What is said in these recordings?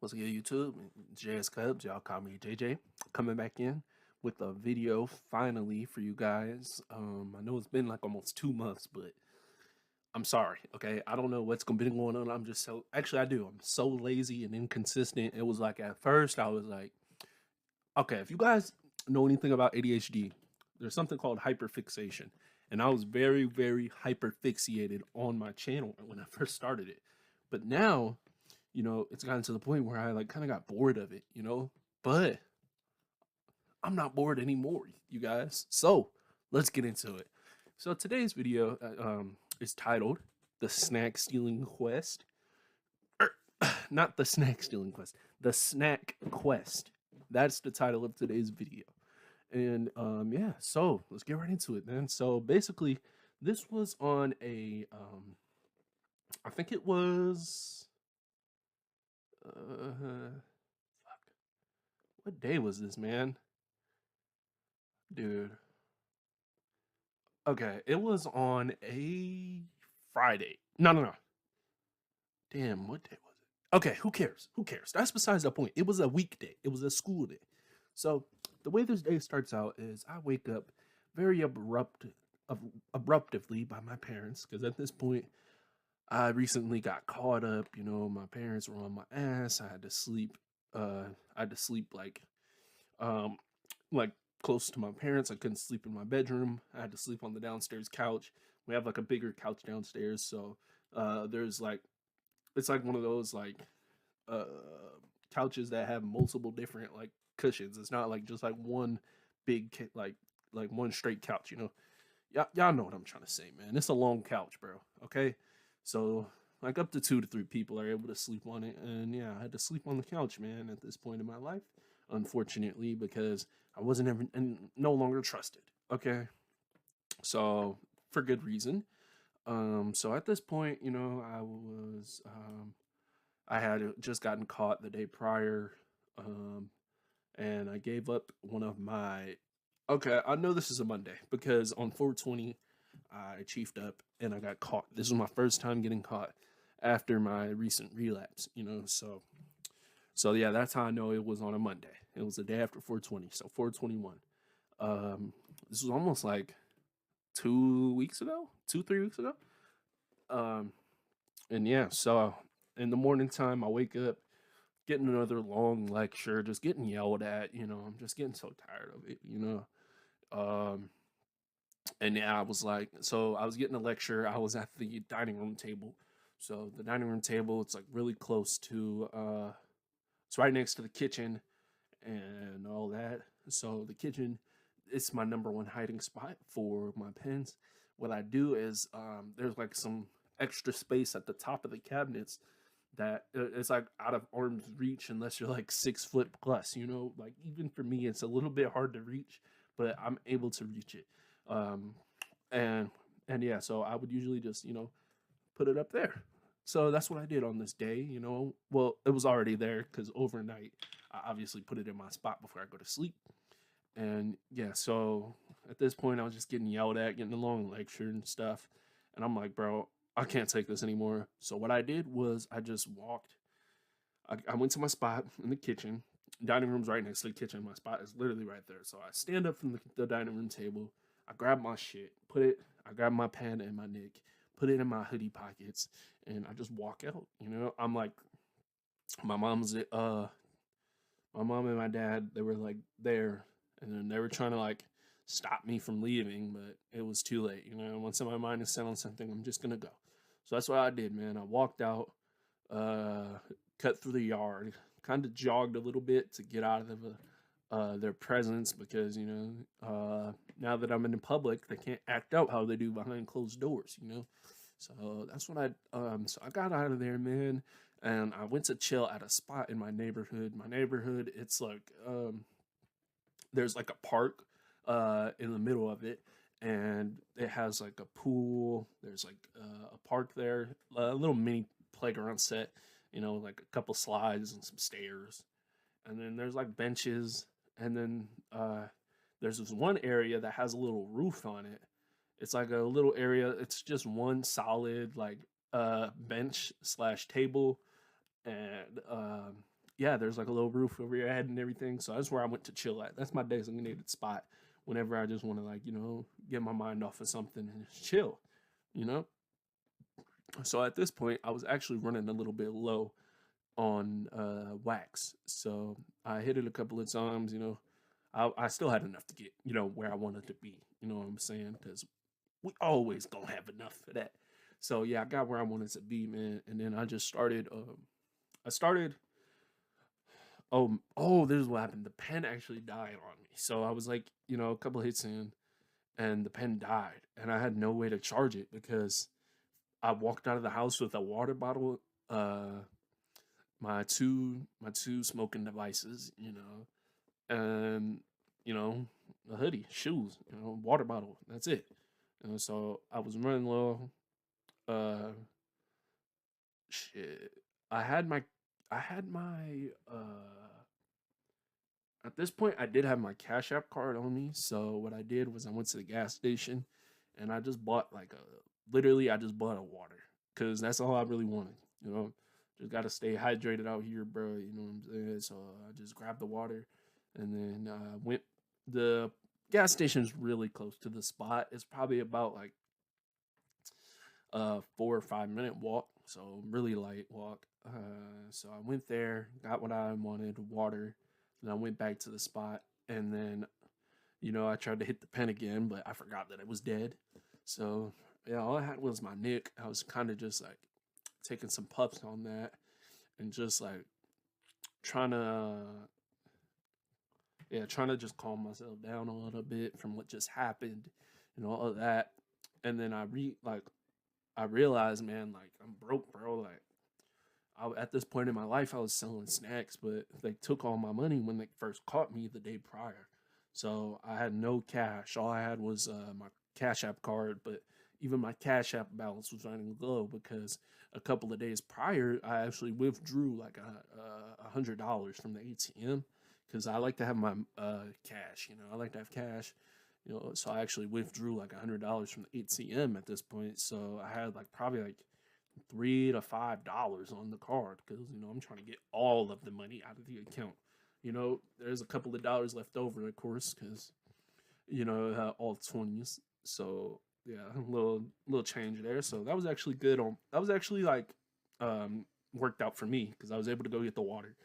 What's good, YouTube? It's Jscubss. Y'all call me JJ. Coming back in with a video finally for you guys. I know it's been like almost 2 months, but I'm sorry. Okay, I don't know what's been going on. I'm just so actually I do. I'm so lazy and inconsistent. It was like at first I was like, okay, if you guys know anything about ADHD, there's something called hyperfixation, and I was very, very hyperfixated on my channel when I first started it. But now it's gotten to the point where I like kind of got bored of it. But I'm not bored anymore, you guys. So let's get into it. So today's video is titled "The Snack Stealing Quest." Er, Not the snack stealing quest, the snack quest. That's the title of today's video. And yeah, so let's get right into it, man. So basically, this was on a I think it was fuck. What day was this, man? Dude. Okay, it was on a Friday. No, no, no. Damn, what day was it? Okay, who cares? Who cares? That's besides the point. It was a weekday. It was a school day. So the way this day starts out is I wake up very abruptively by my parents because at this point I recently got caught up. My parents were on my ass. I had to sleep. I had to sleep um like close to my parents. I couldn't sleep in my bedroom. I had to sleep on the downstairs couch. We have like a bigger couch downstairs, so there's like it's like one of those like uh couches that have multiple different like cushions. It's not like just like one big like one straight couch. Y'all know what I'm trying to say, man. It's a long couch, bro. Okay, so like up to 2 to 3 people are able to sleep on it, and yeah, I had to sleep on the couch, man. At this point in my life, unfortunately, because I wasn't ever and no longer trusted. Okay, so for good reason. So at this point, I had just gotten caught the day prior, um, and I gave up one of my. Okay, I know this is a Monday because on 420, I chiefed up and I got caught. This was my first time getting caught after my recent relapse. So yeah, that's how I know it was on a Monday. It was the day after 420, so 421. Um, this was almost like 2 weeks ago, 3 weeks ago. Um, and yeah, so in the morning time, I wake up, getting another long lecture, just getting yelled at. I'm just getting so tired of it. Um, and yeah, I was like, so I was getting a lecture. I was at the dining room table. So the dining room table, it's like really close to, it's right next to the kitchen and all that. So the kitchen, it's my number one hiding spot for my pens. What I do is there's like some extra space at the top of the cabinets that it's like out of arm's reach unless you're like 6 foot plus. Like even for me, it's a little bit hard to reach, but I'm able to reach it. Um, and and yeah, so I would usually just put it up there. So that's what I did on this day. Well, it was already there because overnight I obviously put it in my spot before I go to sleep. And yeah, so at this point I was just getting yelled at, getting a long lecture and stuff. And I'm like, bro, I can't take this anymore. So what I did was I just walked. I went to my spot in the kitchen. Dining room's right next to the kitchen. My spot is literally right there. So I stand up from the dining room table. I grab my shit, I grab my pen and my nick, put it in my hoodie pockets, and I just walk out. I'm like, my mom's, my mom and my dad, they were like there, and then they were trying to like stop me from leaving, but it was too late. Once my mind is set on something, I'm just gonna go. So that's what I did, man. I walked out, cut through the yard, kind of jogged a little bit to get out of their presence because now that I'm in the public, they can't act out how they do behind closed doors. So that's what so I got out of there, man, and I went to chill at a spot in my neighborhood. My neighborhood, it's like there's like a park in the middle of it, and it has like a pool. There's like a park there, a little mini playground set, like a couple slides and some stairs, and then there's like benches, and then there's this one area that has a little roof on it. It's like a little area. It's just one solid like bench slash table, and yeah, there's like a little roof over your head and everything. So that's where I went to chill at. That's my designated spot whenever I just want to, like, get my mind off of something and just chill, you know? So at this point, I was actually running a little bit low on wax. So I hit it a couple of times, I still had enough to get, where I wanted to be. You know what I'm saying? Because we always gonna have enough for that. So yeah, I got where I wanted to be, man. And then I just started. I started. This is what happened. The pen actually died on me. So I was like, a couple hits in, and the pen died, and I had no way to charge it because I walked out of the house with a water bottle, my two smoking devices, and a hoodie, shoes, water bottle. That's it. So I was running low. Uh, shit. I had my, I had my. At this point, I did have my Cash App card on me. So what I did was I went to the gas station, and I just bought literally, I just bought a water because that's all I really wanted. You know, just got to stay hydrated out here, bro. You know what I'm saying? So I just grabbed the water, and then went. The gas station's really close to the spot. It's probably about like 4 or 5 minute walk, so really light walk. So I went there, got what I wanted, water, and I went back to the spot, and then I tried to hit the pen again, but I forgot that it was dead. So yeah, all I had was my nick. I was kind of just like taking some puffs on that, and just like trying to trying to just calm myself down a little bit from what just happened, all of that. And then I realized, man, like I'm broke, bro. Like at this point in my life, I was selling snacks, but they took all my money when they first caught me the day prior. So I had no cash. All I had was my Cash App card, but even my Cash App balance was running low because a couple of days prior, I actually withdrew like $100 from the ATM because I like to have my cash. I like to have cash. So I actually withdrew like $100 from the ATM at this point. So I had like probably like $3 to $5 on the card because I'm trying to get all of the money out of the account. There's a couple of dollars left over, of course, because all 20s. So yeah, a little change there. So that was actually good. That was actually like worked out for me because I was able to go get the water.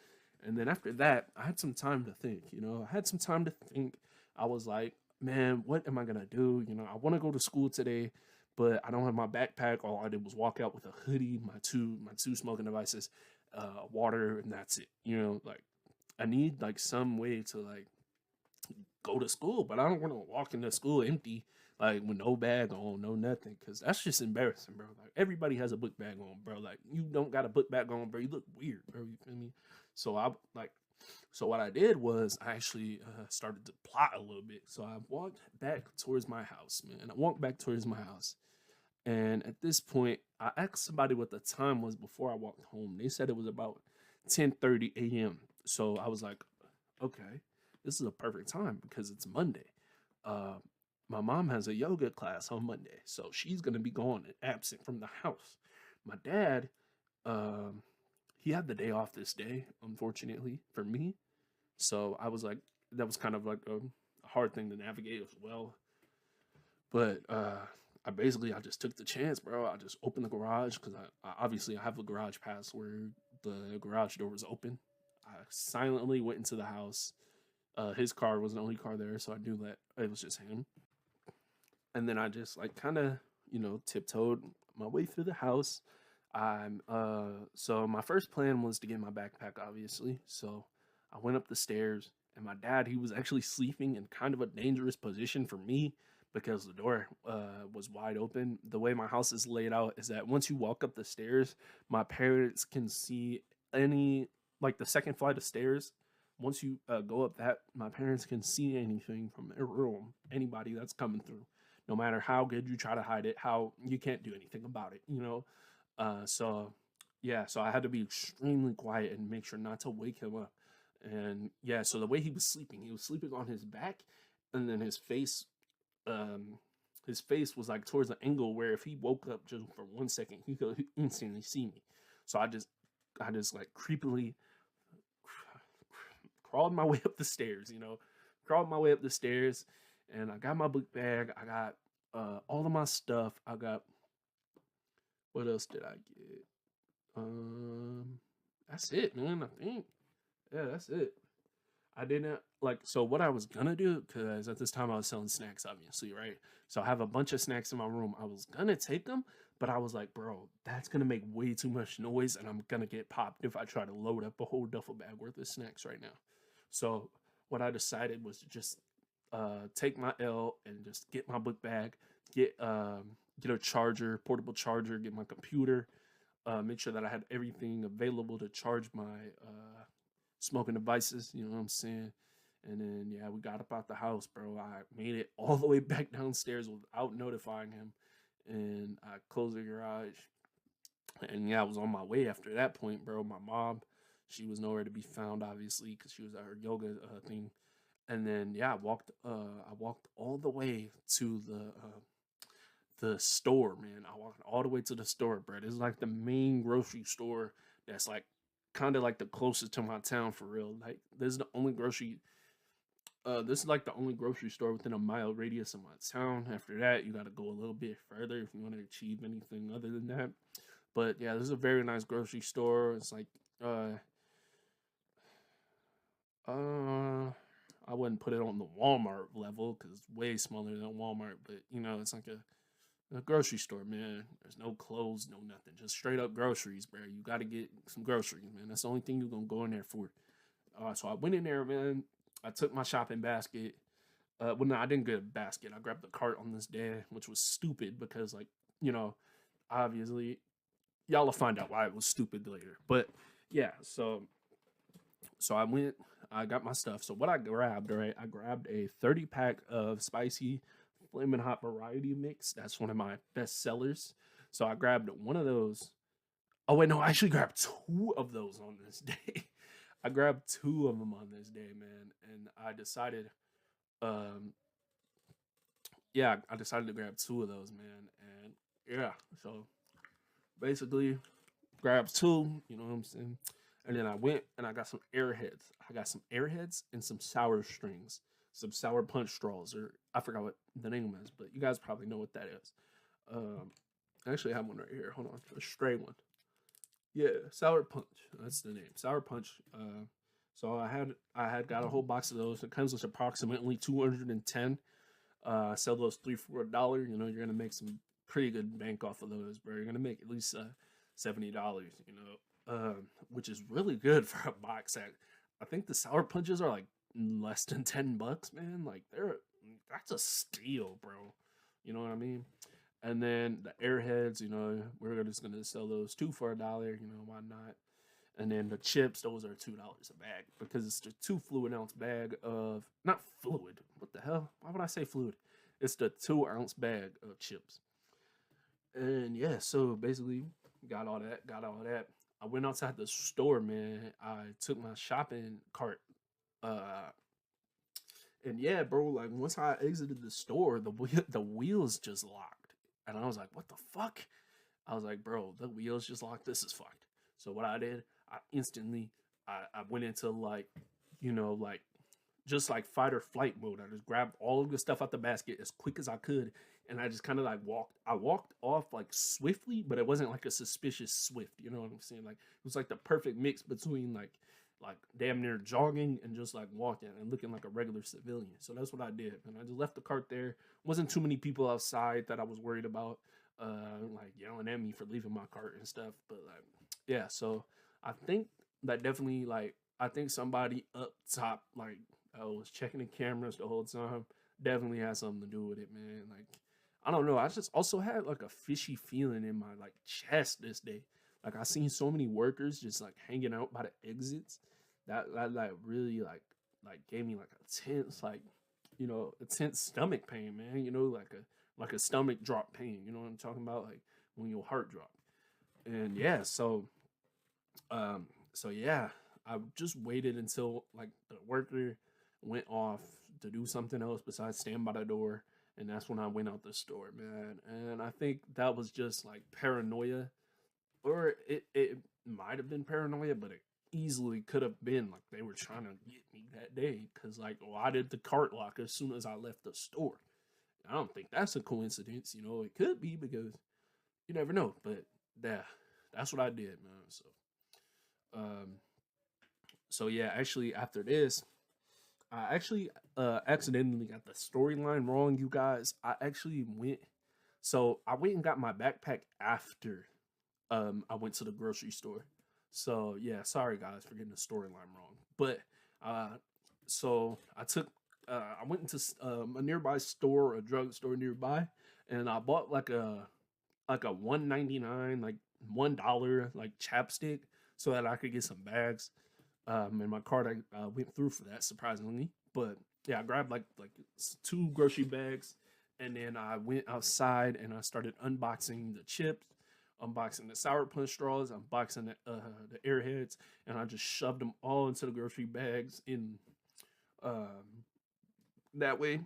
And then after that, I had some time to think. I had some time to think. I was like, man, what am I gonna do? I want to go to school today, but I don't have my backpack. All I did was walk out with a hoodie, my two smoking devices, water, and that's it. Like I need like some way to like go to school, but I don't want to walk into school empty, like with no bag on, no nothing, because that's just embarrassing, bro. Like everybody has a book bag on, bro. Like you don't got a book bag on, bro. You look weird, bro. You feel me? So so what I did was I actually started to plot a little bit. So I walked back towards my house, man. I walked back towards my house, and at this point, I asked somebody what the time was before I walked home. They said it was about 10:30 a.m. So I was like, okay, this is a perfect time because it's Monday. Uh, my mom has a yoga class on Monday, so she's gonna be gone and absent from the house. My dad, um, he had the day off this day, unfortunately for me. So I was like, that was kind of like a hard thing to navigate as well. But I just took the chance, bro. I just opened the garage because I obviously I have a garage pass where the garage door was open. I silently went into the house. His car was the only car there, so I knew that it was just him. And then I just like kind of tiptoed my way through the house. So my first plan was to get my backpack, obviously. So I went up the stairs, and my dad, he was actually sleeping in kind of a dangerous position for me because the door was wide open. The way my house is laid out is that once you walk up the stairs, my parents can see any like the second flight of stairs. Once you go up that, my parents can see anything from their room, anybody that's coming through, no matter how good you try to hide it, how you can't do anything about it. So yeah, so I had to be extremely quiet and make sure not to wake him up. And yeah, so the way he was sleeping on his back, and then um, his face was like towards the angle where if he woke up just for 1 second, he could instantly see me. So I just like crawled my way up the stairs, crawled my way up the stairs, and I got my book bag. I got all of my stuff. I got what else did I get? Um, that's it, man. I think yeah, that's it. I didn't like so what I was gonna do because at this time I was selling snacks, obviously, right? So I have a bunch of snacks in my room. I was gonna take them, but I was like, bro, that's gonna make way too much noise, and I'm gonna get popped if I try to load up a whole duffel bag worth of snacks right now. So what I decided was to just take my L and just get my book bag, get get a charger, portable charger, get my computer, make sure that I had everything available to charge my smoking devices. You know what I'm saying? And then yeah, we got up out the house, bro. I made it all the way back downstairs without notifying him, and I closed the garage. And yeah, I was on my way after that point, bro. My mom, she was nowhere to be found, obviously, because she was at her yoga thing. And then yeah, I walked all the way to the store, man. I walked all the way to the store, bro. It's like the main grocery store that's like kind of like the closest to my town for real. Like this is the only grocery this is like the only grocery store within a mile radius of my town. After that, you got to go a little bit further if you want to achieve anything other than that. But yeah, this is a very nice grocery store. It's like uh uh I wouldn't put it on the Walmart level because it's way smaller than Walmart, but it's like a grocery store, man. There's no clothes, no nothing. Just straight up groceries, bro. You got to get some groceries, man. That's the only thing you're going to go in there for. So I went in there, man. I took my shopping basket. Well, no, I didn't get a basket. I grabbed the cart on this day, which was stupid because, like, you know, obviously, y'all will find out why it was stupid later. But yeah, so I went, I got my stuff. So what I grabbed, right? I grabbed a 30 pack of spicy flaming hot variety mix. That's one of my best sellers. So I grabbed one of those. Oh wait, no, I actually grabbed two of those on this day. I grabbed two of them on this day, man, and I decided, um, yeah, I decided to grab two of those, man, and yeah, so basically grabbed two, you know what I'm saying, and then I went and I got some airheads. I got some airheads and some sour strings, some sour punch straws, or I forgot what the name is, but you guys probably know what that is. I actually have one right here. Hold on, a stray one. Yeah, Sour Punch. That's the name. Sour Punch. So I had got a whole box of those. It comes with approximately 210. Sell those three for $1. You're gonna make some pretty good bank off of those, bro. You're gonna make at least $70. Which is really good for a box set. I think the sour punches are like less than $10, man. Like that's a steal, bro. You know what I mean? And then the airheads, we're just gonna sell those two for $1. Why not? And then the chips, those are $2 a bag because it's the 2 fluid ounce bag of not fluid. What the hell? Why would I say fluid? It's the 2 ounce bag of chips. And yeah, so basically got all that. I went outside the store, man. I took my shopping cart, uh, and yeah, bro. Like once I exited the store, the wheels just locked, and I was like, "What the fuck?" I was like, "Bro, the wheels just locked. This is fucked." So what I did, I instantly, I went into like, like just like fight or flight mode. I just grabbed all of the stuff out the basket as quick as I could, and I just kind of like walked. I walked off like swiftly, but it wasn't like a suspicious swift. You know what I'm saying? Like it was like the perfect mix between like damn near jogging and just like walking and looking like a regular civilian. So that's what I did, and I just left the cart there. Wasn't too many people outside that I was worried about, like yelling at me for leaving my cart and stuff. But like, yeah. So I think that definitely like I think somebody up top like I was checking the cameras the whole time. Definitely had something to do with it, man. Like, I don't know. I just also had like a fishy feeling in my like chest this day. Like I seen so many workers just like hanging out by the exits. That like really like gave me like a tense like a tense stomach pain, man. Like a stomach drop pain. You know what I'm talking about? Like when your heart drop. And yeah, um so yeah, I just waited until like the worker went off to do something else besides stand by the door, and that's when I went out the store, man. And I think that was just like paranoia, or it might have been paranoia, but easily could have been like they were trying to get me that day because like why did the cart lock as soon as I left the store? I don't think that's a coincidence. It could be because you never know. But yeah, that's what I did, man. Um, so yeah, actually after this, I actually accidentally got the storyline wrong, you guys. I went and got my backpack after I went to the grocery store. So yeah, sorry guys for getting the storyline wrong. But uh so I went into a nearby store, a drugstore nearby, and I bought like a 1.99, like $1 like chapstick so that I could get some bags. And my card I went through for that surprisingly. But yeah, I grabbed like two grocery bags, and then I went outside and I started unboxing the chips, unboxing the sour punch straws, unboxing the airheads, and I just shoved them all into the grocery bags in um, that way.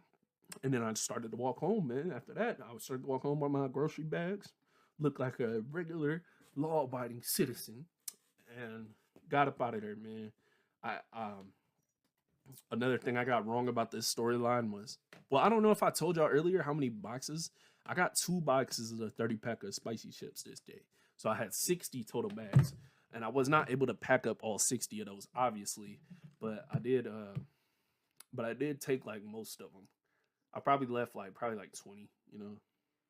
And then I started to walk home, man. After that, I started to walk home with my grocery bags, look like a regular law-abiding citizen, and got up out of there, man. I Another thing I got wrong about this storyline was, well, I don't know if I told y'all earlier how many boxes. I got 2 boxes of the 30 pack of spicy chips this day. So I had 60 total bags. And I was not able to pack up all 60 of those, obviously. But I did take like most of them. I probably left like probably like 20.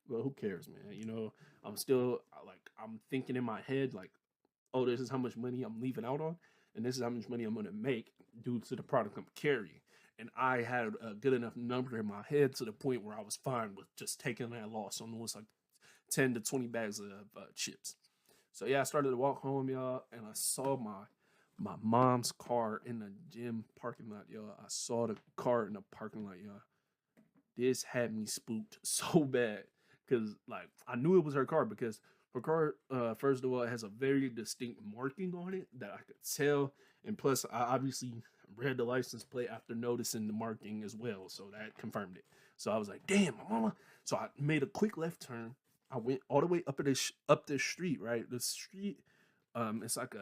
But who cares, man? I'm still I'm thinking in my head like, oh, this is how much money I'm leaving out on, and this is how much money I'm gonna make due to the product I'm carrying. And I had a good enough number in my head to the point where I was fine with just taking that loss on those like 10 to 20 bags of chips. So yeah, I started to walk home, y'all, and I saw my mom's car in the gym parking lot, y'all. I saw the car in the parking lot, y'all. This had me spooked so bad because like I knew it was her car because her car, first of all, it has a very distinct marking on it that I could tell, and plus I obviously read the license plate after noticing the marking as well, so that confirmed it. So I was like, "Damn, my mama!" So I made a quick left turn. I went all the way up this street, right? The street, it's like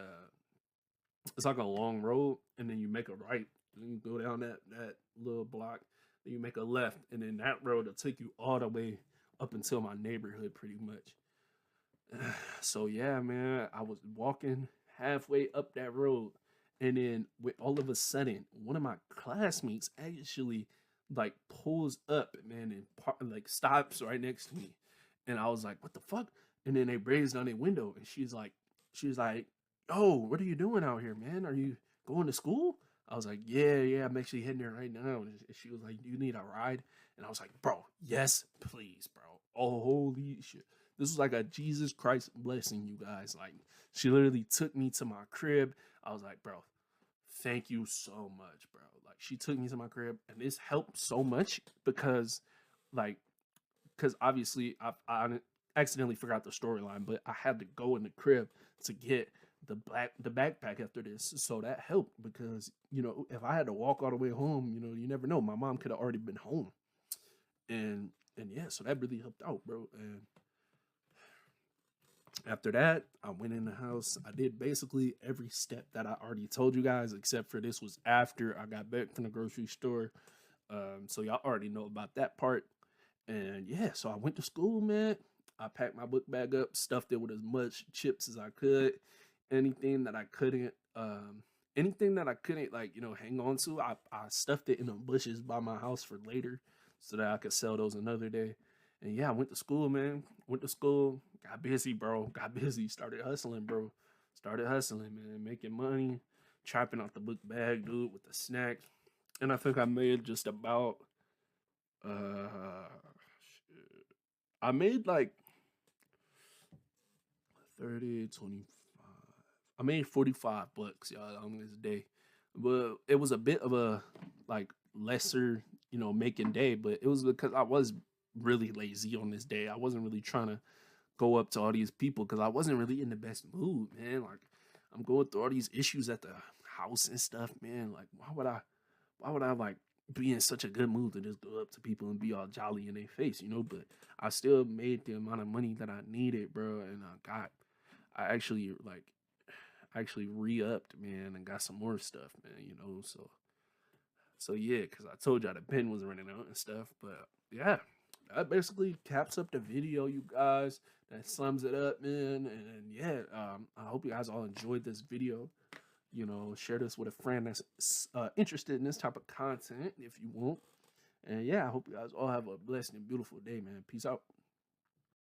a long road, and then you make a right, and you go down that little block, then you make a left, and then that road will take you all the way up until my neighborhood, pretty much. So yeah, man, I was walking halfway up that road, and then with all of a sudden, one of my classmates actually like pulls up, man, and like stops right next to me, and I was like, "What the fuck?" And then they raised down their window, and she's like, "Oh, what are you doing out here, man? Are you going to school?" I was like, "Yeah, yeah, I'm actually heading there right now." And she was like, "Do you need a ride?" And I was like, "Bro, yes, please, bro." Oh, holy shit. This was like a Jesus Christ blessing, you guys. Like, she literally took me to my crib. I was like, "Bro, thank you so much, bro." Like, she took me to my crib, and this helped so much because, like, obviously I accidentally forgot the storyline, but I had to go in the crib to get the backpack after this, so that helped because if I had to walk all the way home, you never know, my mom could have already been home, and yeah, so that really helped out, bro. And after that, I went in the house. I did basically every step that I already told you guys, except for this was after I got back from the grocery store. So y'all already know about that part. And yeah, so I went to school, man. I packed my book bag up, stuffed it with as much chips as I could. Anything that I couldn't, anything that I couldn't like, hang on to, I stuffed it in the bushes by my house for later, so that I could sell those another day. And yeah, I went to school, man. Went to school, got busy, bro. Got busy, started hustling, bro. Started hustling, man, making money, chopping off the book bag, dude, with the snacks. And I think I made just about uh I made like 30, 25. I made $45, y'all, on this day. But it was a bit of a like lesser, making day, but it was because I was really lazy on this day. I wasn't really trying to go up to all these people because I wasn't really in the best mood, man. Like I'm going through all these issues at the house and stuff, man. Like why would I like be in such a good mood to just go up to people and be all jolly in their face? But I still made the amount of money that I needed, bro, and I actually like I actually re-upped, man, and got some more stuff, man. So yeah, because I told y'all the pen was running out and stuff. But yeah, that basically caps up the video, you guys. That sums it up, man. And yeah, I hope you guys all enjoyed this video. Share this with a friend that's interested in this type of content if you want. And yeah, I hope you guys all have a blessed and beautiful day, man. Peace out.